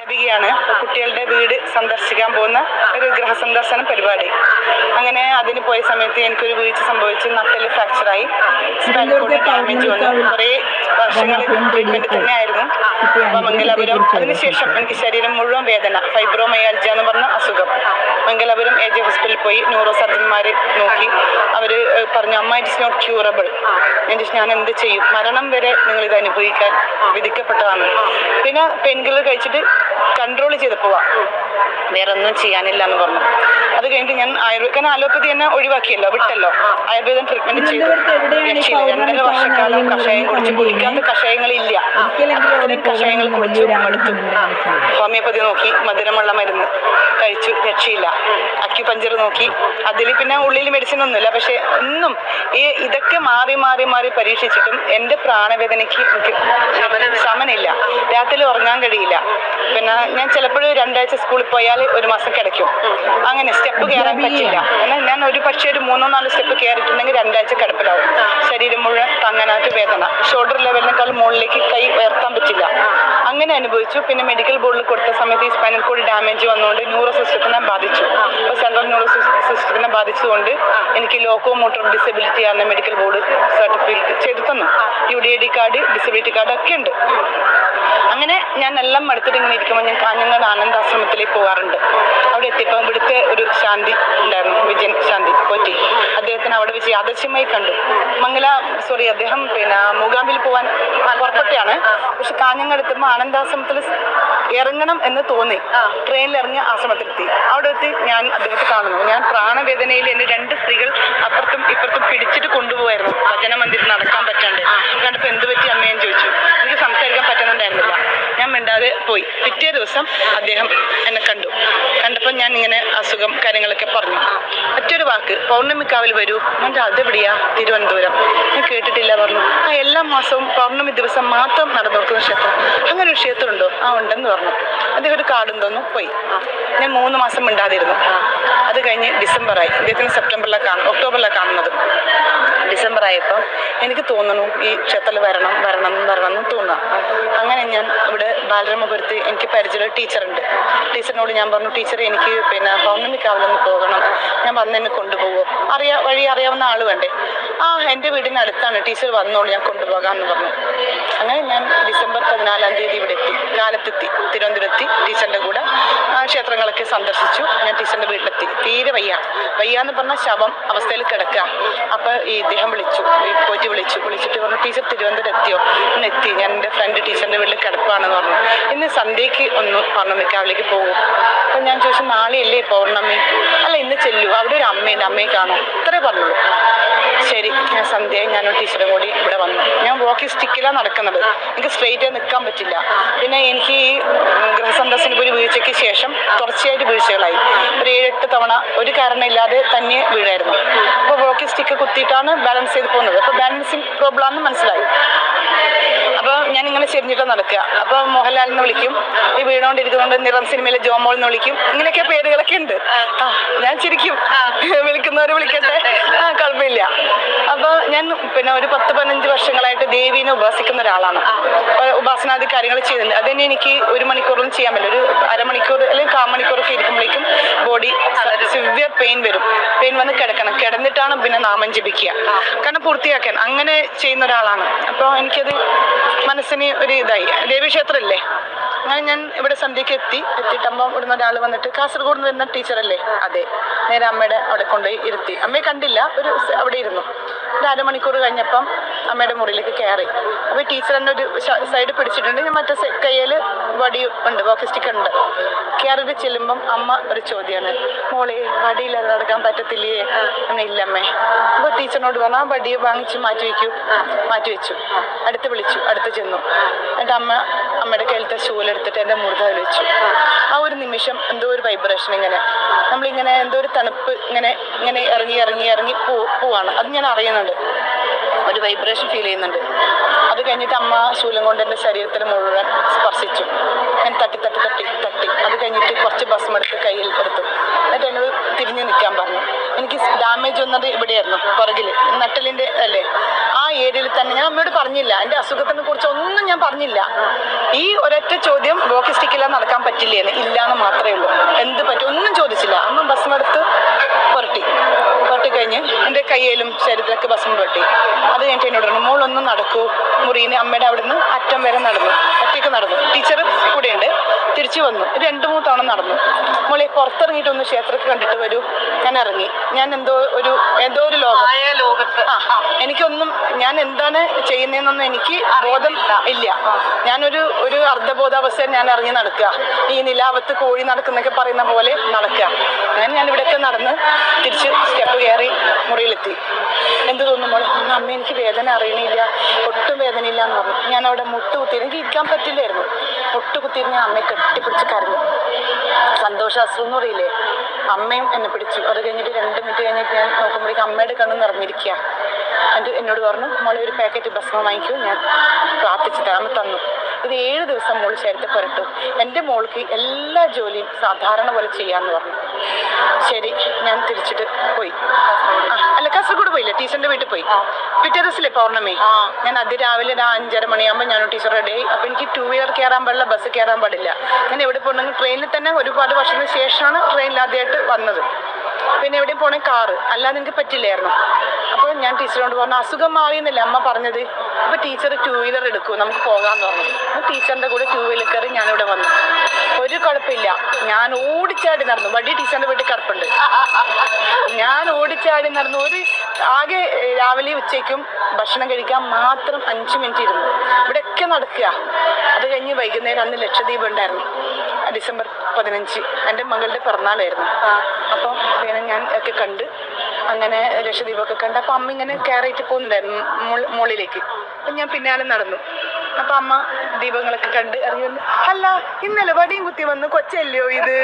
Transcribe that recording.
അധ്യാപികയാണ്. കുട്ടികളുടെ വീട് സന്ദർശിക്കാൻ പോകുന്ന ഒരു ഗൃഹസന്ദർശന പരിപാടി. അങ്ങനെ അതിന് പോയ സമയത്ത് എനിക്കൊരു വീഴ്ച സംഭവിച്ചു. നട്ടെല്ല് ഫ്രാക്ചറായി, സ്പൈനൽ കോഡ് ഡാമേജ് വന്നു. കുറേ വർഷങ്ങൾ ട്രീറ്റ്മെന്റ് തന്നെ ആയിരുന്നു. അപ്പോൾ മംഗലാപുരം, അതിനുശേഷം എനിക്ക് ശരീരം മുഴുവൻ വേദന, ഫൈബ്രോമയാൽജിയ എന്ന് പറഞ്ഞ അസുഖം. മംഗലാപുരം AJ ഹോസ്പിറ്റലിൽ പോയി ന്യൂറോ സർജന്മാർ നോക്കി. അവർ പറഞ്ഞു, അമ്മ ഇറ്റ് ഇസ് നോട്ട് ക്യൂറബിൾ. ഞാൻ എന്ത് ചെയ്യും? മരണം വരെ നിങ്ങളിത് അനുഭവിക്കാൻ വിധിക്കപ്പെട്ടതാണ്. പിന്നെ പെയിൻ കില്ലർ കഴിച്ചിട്ട് കൺട്രോൾ ചെയ്ത് പോവാം, വേറെ ഒന്നും ചെയ്യാനില്ല എന്ന് പറഞ്ഞു. അത് കഴിഞ്ഞിട്ട് ഞാൻ കാരണം അലോപ്പതി തന്നെ ഒഴിവാക്കിയല്ലോ, വിട്ടല്ലോ. ആയുർവേദം ട്രീറ്റ്മെന്റ് ചെയ്തു. രക്ഷയില്ല. 2.5 വർഷക്കാലം കഷായം കുടിച്ചു. കുടിക്കാത്ത കഷായങ്ങളില്ല. കഷായങ്ങൾ കുടിച്ചു മടുത്തു. ഹോമിയോപ്പതി നോക്കി, മധുരമുള്ള മരുന്ന് കഴിച്ചു, രക്ഷയില്ല. അക്യുപഞ്ചർ നോക്കി, അതിൽ പിന്നെ ഉള്ളിൽ മെഡിസിൻ ഒന്നുമില്ല. പക്ഷെ ഒന്നും ഇതൊക്കെ മാറി മാറി മാറി പരീക്ഷിച്ചിട്ടും എൻ്റെ പ്രാണവേദനയ്ക്ക് എനിക്ക് ശമനമില്ല. രാത്രി ഉറങ്ങാൻ കഴിയില്ല. പിന്നെ ഞാൻ ചിലപ്പോഴും 2 ആഴ്ച സ്കൂളിൽ പോയാൽ 1 മാസം കിടക്കും. അങ്ങനെ സ്റ്റെപ്പ് കയറാൻ പറ്റില്ല. എന്നാൽ ഞാൻ ഒരു 3-4 സ്റ്റെപ്പ് കയറിയിട്ടുണ്ടെങ്കിൽ 2 ആഴ്ച കിടപ്പിലാവും. ശരീരം മുഴുവൻ തങ്ങനായിട്ട് വേദന, ഷോൾഡർ ലെവലിനേക്കാൾ മുകളിലേക്ക് കൈ ഉയർത്താൻ പറ്റില്ല. അങ്ങനെ അനുഭവിച്ചു. പിന്നെ മെഡിക്കൽ ബോർഡിൽ കൊടുത്ത സമയത്ത് ഈ സ്പൈനൽ കോഡ് ഡാമേജ് വന്നുകൊണ്ട് ന്യൂറോ സിസ്റ്റത്തിനെ ബാധിച്ചു. അപ്പോൾ സെൻട്രൽ ന്യൂറോ സിസ്റ്റത്തിനെ ബാധിച്ചുകൊണ്ട് എനിക്ക് ലോക്കോ മോട്ടോർ ഡിസബിലിറ്റി ആണ് മെഡിക്കൽ ബോർഡ് സർട്ടിഫിക്കറ്റ് ചെയ്തു തന്നു. UDAD കാർഡ്, ഡിസബിലിറ്റി കാർഡ് ഒക്കെ ഉണ്ട്. അങ്ങനെ ഞാൻ എല്ലാം മടുത്തിട്ട് ഇങ്ങനെ ഇരിക്കുമ്പോൾ ഞാൻ കാഞ്ഞങ്ങാട് ആനന്ദാശ്രമത്തിലേക്ക് പോകാറുണ്ട്. അവിടെ എത്തിയപ്പോൾ ഇവിടുത്തെ ഒരു ശാന്തി ഉണ്ടായിരുന്നു, വിജയൻ ശാന്തി പോറ്റി. അദ്ദേഹത്തിന് അവിടെ വെച്ച് യാദൃശ്യമായി കണ്ടു. അദ്ദേഹം പിന്നെ മൂകാംബിൽ പോകാൻ പുറപ്പെട്ടാണ്. പക്ഷെ കാഞ്ഞങ്ങാട് എത്തുമ്പോൾ ആനന്ദാശ്രമത്തിൽ ഇറങ്ങണം എന്ന് തോന്നി. ട്രെയിനിൽ ഇറങ്ങി ആശ്രമത്തിലെത്തി. അവിടെ എത്തി ഞാൻ അദ്ദേഹത്തെ കാണുന്നു. ഞാൻ പ്രാണവേദനയിൽ എൻ്റെ 2 സ്ത്രീകൾ അപ്പുറത്തും ഇപ്പുറത്തും പിടിച്ചിട്ട് കൊണ്ടുപോകായിരുന്നു. ഭജന മന്ദിരം നടക്കാൻ പറ്റാണ്ട്. കണ്ടപ്പോൾ എന്ത് പറ്റി അമ്മയെന്ന് ചോദിച്ചു. എനിക്ക് സംസാരിക്കാൻ പറ്റുന്നുണ്ടായിരുന്നില്ല. ഞാൻ മിണ്ടാതെ പോയി. പിറ്റേ ദിവസം അദ്ദേഹം എന്നെ കണ്ടപ്പോൾ ഞാൻ ഇങ്ങനെ അസുഖം കാര്യങ്ങളൊക്കെ പറഞ്ഞു. മറ്റൊരു വാക്ക്, പൗർണമിക്കാവിൽ വരൂ. ഞാൻ അതെവിടെയാ? തിരുവനന്തപുരം. ഞാൻ കേട്ടിട്ടില്ല പറഞ്ഞു. എല്ലാ മാസവും പൗർണമി ദിവസം മാത്രം നടന്നു കൊടുക്കുന്ന ക്ഷേത്രം. അങ്ങനെ ഒരു ക്ഷേത്രം ഉണ്ടോ? ഉണ്ടെന്ന് പറഞ്ഞു. അദ്ദേഹം ഒരു കാർഡും തന്നു, പോയി. ഞാൻ 3 മാസം മിണ്ടാതിരുന്നു. അത് കഴിഞ്ഞ് ഡിസംബറായി. അദ്ദേഹത്തിന് ഒക്ടോബറിലാണ് കാണുന്നത്. ഡിസംബർ ആയപ്പോൾ എനിക്ക് തോന്നുന്നു ഈ ക്ഷേത്രത്തിൽ വരണം എന്ന് തോന്നുക. അങ്ങനെ ഞാൻ ഇവിടെ ബാലരാമപുരത്ത് എനിക്ക് പരിചയമുള്ള ടീച്ചറുണ്ട്. ടീച്ചറിനോട് ഞാൻ പറഞ്ഞു, ടീച്ചർ എനിക്ക് പിന്നെ പൗർണമിക്കാവിലൊന്ന് പോകണം, ഞാൻ വന്ന് എന്നെ കൊണ്ടുപോകുമോ? വഴി അറിയാവുന്ന ആൾ വേണ്ടേ? എൻ്റെ വീടിന് അടുത്താണ്, ടീച്ചർ വന്നോളൂ, ഞാൻ കൊണ്ടുപോകാമെന്ന് പറഞ്ഞു. അങ്ങനെ ഞാൻ ഡിസംബർ 14-ാം തീയതി ഇവിടെ കാലത്തെത്തി, തിരുവനന്തപുരത്തി. ടീച്ചറിൻ്റെ കൂടെ ക്ഷേത്രങ്ങളൊക്കെ സന്ദർശിച്ചു. ഞാൻ ടീച്ചറിൻ്റെ വീട്ടിലെത്തി. തീരെ വയ്യാന്ന് പറഞ്ഞാൽ ശവം അവസ്ഥയിൽ കിടക്കുക. അപ്പോൾ ഇദ്ദേഹം വിളിച്ചിട്ട് പറഞ്ഞു, ടീച്ചർ തിരുവനന്തപുരം എത്തിയോ? എത്തി. ഞാൻ എൻ്റെ ഫ്രണ്ട് ടീച്ചറിൻ്റെ വീട്ടിൽ കിടപ്പാണെന്ന് പറഞ്ഞു. ഇന്ന് സന്ധ്യയ്ക്ക് ഒന്ന് പൗർണമിക്കാവിലേക്ക് പോകും. അപ്പം ഞാൻ ചോദിച്ചു, നാളെയല്ലേ പൗർണമി? അല്ല, ഇന്ന് ചെല്ലൂ, അവിടെ ഒരു അമ്മയെ കാണും, ഇത്രേ പറഞ്ഞുള്ളൂ. ശരി, ഞാൻ സന്ധ്യയായി ഞാനും ടീച്ചറും കൂടി ഇവിടെ വന്നു. ഞാൻ വാക്കിംഗ് സ്റ്റിക്കിലാണ് നടക്കുന്നത്. എനിക്ക് സ്ട്രെയിറ്റ് നിൽക്കാൻ പറ്റില്ല. പിന്നെ എനിക്ക് ഈ ഗൃഹസന്ദർശന ഒരു വീഴ്ചയ്ക്ക് ശേഷം തുടർച്ചയായിട്ട് വീഴ്ചകളായി. ഒരു 7-8 തവണ ഒരു കാരണമില്ലാതെ തന്നെ വീഴായിരുന്നു. അപ്പോൾ വാക്കിംഗ് സ്റ്റിക്ക് കുത്തിയിട്ടാണ് ബാലൻസ് ചെയ്ത് പോകുന്നത്. അപ്പോൾ ബാലൻസിങ് പ്രോബ്ലം ആണെന്ന് മനസ്സിലായി. അപ്പോൾ ഞാനിങ്ങനെ ചെരിഞ്ഞിട്ട് നടക്കുക. അപ്പോൾ മോഹൻലാലിന്ന് വിളിക്കും, ഈ വീണുകൊണ്ടിരിക്കുന്നുണ്ട് നിറം സിനിമയിലെ ജോമോൾ എന്ന് വിളിക്കും. ഇങ്ങനെയൊക്കെ പേരുകളൊക്കെ ഉണ്ട്. ഞാൻ ചിരിക്കും, വിളിക്കുന്നവർ വിളിക്കട്ടെ, കുഴപ്പമില്ല. അപ്പോൾ ഞാൻ പിന്നെ ഒരു 10-15 വർഷങ്ങളായിട്ട് ദേവീനെ ഉപാസിക്കുന്ന ഒരാളാണ്. ഉപാസനാദി കാര്യങ്ങൾ ചെയ്യുന്നുണ്ട്. അതുതന്നെ എനിക്ക് 1 മണിക്കൂറൊന്നും ചെയ്യാൻ പറ്റില്ല. ഒരു അരമണിക്കൂർ അല്ലെങ്കിൽ 1/4 മണിക്കൂറൊക്കെ ഇരിക്കുമ്പോഴേക്കും ബോഡി സിവിയർ പെയിൻ വരും. പെയിൻ വന്ന് കിടന്നിട്ടാണ് പിന്നെ നാമം ജപിക്കുക. കാരണം പൂർത്തിയാക്കാൻ അങ്ങനെ ചെയ്യുന്ന ഒരാളാണ്. അപ്പോൾ എനിക്കത് മനസ്സിന് ഒരു ഇതായി. ദേവീക്ഷേത്രമല്ലേ. അങ്ങനെ ഞാൻ ഇവിടെ സന്ധ്യയ്ക്ക് എത്തിയിട്ടമ്പോൾ ഇവിടുന്ന് ഒരാൾ വന്നിട്ട്, കാസർഗോഡ് നിന്ന് വരുന്ന ടീച്ചറല്ലേ? അതെ. നേരെ അമ്മയുടെ അവിടെ കൊണ്ടുപോയി ഇരുത്തി. അമ്മയെ കണ്ടില്ല, അവിടെ ഇരുന്നു. ഒരു അരമണിക്കൂർ കഴിഞ്ഞപ്പം അമ്മയുടെ മുറിയിലേക്ക് കയറി. അപ്പോൾ ടീച്ചർ എന്നെ ഒരു സൈഡ് പിടിച്ചിട്ടുണ്ട്. ഞാൻ മറ്റേ കയ്യിൽ വടി ഉണ്ട്, വാക്കിംഗ് സ്റ്റിക്ക് ഉണ്ട്. കയറിയിട്ട് ചെല്ലുമ്പം അമ്മ ഒരു ചോദ്യമാണ്, മോളെ വടിയില്ലാതെ നടക്കാൻ പറ്റത്തില്ലേ? ഇല്ലമ്മേ. അപ്പോൾ ടീച്ചറിനോട് പറഞ്ഞു, ആ വടിയെ വാങ്ങിച്ച് മാറ്റി വെച്ചു. അടുത്ത് ചെന്നു. എന്നിട്ട് അമ്മയുടെ കയ്യിലത്തെ ഷൂലെടുത്തിട്ട് എൻ്റെ മുറുകാവിൽ വെച്ചു. ആ ഒരു നിമിഷം എന്തോ ഒരു വൈബ്രേഷൻ, ഇങ്ങനെ നമ്മളിങ്ങനെ എന്തോ ഒരു തണുപ്പ് ഇങ്ങനെ ഇറങ്ങി പോവാണ്. അത് ഞാൻ അറിയുന്നുണ്ട്. ഒരു വൈബ്രേഷൻ ഫീൽ ചെയ്യുന്നുണ്ട്. അത് കഴിഞ്ഞിട്ട് അമ്മ ശൂലം കൊണ്ട് എൻ്റെ ശരീരത്തിൽ മുഴുവൻ സ്പർശിച്ചു. ഞാൻ തട്ടി. അത് കഴിഞ്ഞിട്ട് കുറച്ച് ഭസ്മെടുത്ത് കയ്യിൽ എടുത്തു. എന്നിട്ട് എന്നോട് തിരിഞ്ഞു നിൽക്കാൻ പറഞ്ഞു. എനിക്ക് ഡാമേജ് വന്നത് ഇവിടെയായിരുന്നു, പുറകിൽ നട്ടലിൻ്റെ അല്ലേ. ആ ഏരിയയിൽ തന്നെ ഞാൻ അമ്മയോട് പറഞ്ഞില്ല, എൻ്റെ അസുഖത്തിനെ കുറിച്ച് ഒന്നും ഞാൻ പറഞ്ഞില്ല. ഈ ഒരൊറ്റ ചോദ്യം വോക്കി സ്റ്റിക്കില്ല നടക്കാൻ പറ്റില്ലേന്ന്, ഇല്ലാന്ന് മാത്രമേ ഉള്ളൂ. എന്ത് പറ്റും ഒന്നും ചോദിച്ചില്ല. അമ്മ ബസ്സിനടുത്ത് പുരട്ടി കഴിഞ്ഞ് എൻ്റെ കയ്യിലും ശരീരത്തിലൊക്കെ ബസ്സും പുരട്ടി. അത് കഴിഞ്ഞിട്ട് എന്നോട് പറഞ്ഞു, മോളൊന്നും നടക്കൂ മുറിന്ന്. അമ്മയുടെ അവിടെ നിന്ന് അറ്റം വരെ നടന്നു, ഒറ്റയ്ക്ക് നടന്നു. ടീച്ചർ കൂടെയുണ്ട്. തിരിച്ചു വന്നു. 2-3 തവണ നടന്നു. മോളെ പുറത്തിറങ്ങിയിട്ട് ഒന്ന് ക്ഷേത്രത്തിൽ കണ്ടിട്ട് വരൂ. ഞാൻ ഇറങ്ങി. ഞാൻ എന്തോ ഒരു ലോകത്ത് എനിക്കൊന്നും ഞാൻ എന്താണ് ചെയ്യുന്നതെന്നൊന്നും എനിക്ക് ബോധം ഇല്ല. ഞാനൊരു അർദ്ധബോധാവസ്ഥയിൽ ഞാൻ ഇറങ്ങി നടക്കുക. ഈ നിലാവത്ത് കോഴി നടക്കുന്നൊക്കെ പറയുന്ന പോലെ നടക്കുക. അങ്ങനെ ഞാൻ ഇവിടെയൊക്കെ നടന്ന് തിരിച്ച് സ്റ്റെപ്പ് കയറി മുറിയിലെത്തി. എന്ത് തോന്നുമ്പോൾ അമ്മ എനിക്ക് വേദന അറിയണില്ല, ഒട്ടും വേദനയില്ല എന്ന് പറഞ്ഞു. ഞാൻ അവിടെ മുട്ടുകുത്തി, എനിക്ക് ഇരിക്കാൻ പറ്റില്ലായിരുന്നു. മുട്ടുകുത്തിയിട്ട് ഞാൻ അമ്മയെ കെട്ടിപ്പിടിച്ച് കരഞ്ഞു. സന്തോഷാശ്രു എന്ന് പറയില്ലേ, അമ്മയും എന്നെ പിടിച്ചു. അത് കഴിഞ്ഞിട്ട് 2 മിനിറ്റ് കഴിഞ്ഞിട്ട് ഞാൻ നോക്കുമ്പോഴേക്കും അമ്മയുടെ കണ്ണ് നിറഞ്ഞിരിക്കുക. എന്നോട് പറഞ്ഞു, മോളെ ഒരു പാക്കറ്റ് ഭസ്മം വാങ്ങിക്കൂ, ഞാൻ പ്രാർത്ഥിച്ചു തരാൻ തന്നു. ഇത് 7 ദിവസം മോള് ശരീരത്തെ പുരട്ടു. എൻ്റെ മോൾക്ക് എല്ലാ ജോലിയും സാധാരണ പോലെ ചെയ്യാമെന്ന് പറഞ്ഞു. ശരി, ഞാൻ തിരിച്ചിട്ട് പോയി. അല്ല, കാസർഗോഡ് പോയില്ല, ടീച്ചറിൻ്റെ വീട്ടിൽ പോയി. പിറ്റേ ദിവസത്തിലെ പൗർണമി. ഞാൻ അതിരാവിലെ 5:30 മണിയാകുമ്പോൾ ഞാൻ ടീച്ചർ റെഡിയായി. അപ്പോൾ എനിക്ക് 2 വീലർ കയറാൻ പാടില്ല, ബസ് കയറാൻ പാടില്ല. ഞാൻ എവിടെ പോകണമെങ്കിൽ ട്രെയിനിൽ തന്നെ ഒരുപാട് വർഷത്തിന് ശേഷമാണ് ട്രെയിനിൽ ആദ്യമായിട്ട് വന്നത്. പിന്നെ എവിടെയും പോണേ കാറ്, അല്ലാതെ എനിക്ക് പറ്റില്ലായിരുന്നു. അപ്പോൾ ഞാൻ ടീച്ചറോട് പറഞ്ഞു, അസുഖം മാറിയെന്നല്ലേ അമ്മ പറഞ്ഞത്, അപ്പോൾ ടീച്ചർ 2 വീലർ എടുക്കൂ, നമുക്ക് പോകാമെന്ന് പറഞ്ഞു. അപ്പോൾ ടീച്ചറിൻ്റെ കൂടെ 2 വീലർ കയറി ഞാനിവിടെ വന്നു. ഒരു കുഴപ്പമില്ല. ഞാൻ ഓടിച്ചാടി നടന്നു. വടി ടീച്ചറിൻ്റെ വീട്ടിൽ കിടപ്പുണ്ട്. ഞാൻ ഓടിച്ചാടി നടന്നു. ആകെ രാവിലെ ഉച്ചയ്ക്കും ഭക്ഷണം കഴിക്കാൻ മാത്രം 5 മിനിറ്റ് ഇരുന്നു. ഇവിടെയൊക്കെ നടക്കുക. അത് കഴിഞ്ഞ് വൈകുന്നേരം അന്ന് ലക്ഷദ്വീപ് ഉണ്ടായിരുന്നു. ഡിസംബർ 15 എൻ്റെ മകളുടെ പിറന്നാളായിരുന്നു. അപ്പം പിന്നെ ഞാൻ ഒക്കെ കണ്ട് അങ്ങനെ ലക്ഷദ്വീപൊക്കെ കണ്ട്. അപ്പം അമ്മ ഇങ്ങനെ കയറിയിട്ട് പോകുന്നുണ്ടായിരുന്നു മുകളിലേക്ക്. അപ്പം ഞാൻ പിന്നാലെ നടന്നു. അപ്പം അമ്മ ദീപങ്ങളൊക്കെ കണ്ട് അറിയുന്നു. അല്ല, ഇന്നലെ വടിയും കുത്തി വന്ന് കൊച്ചല്ലയോ ഇത്?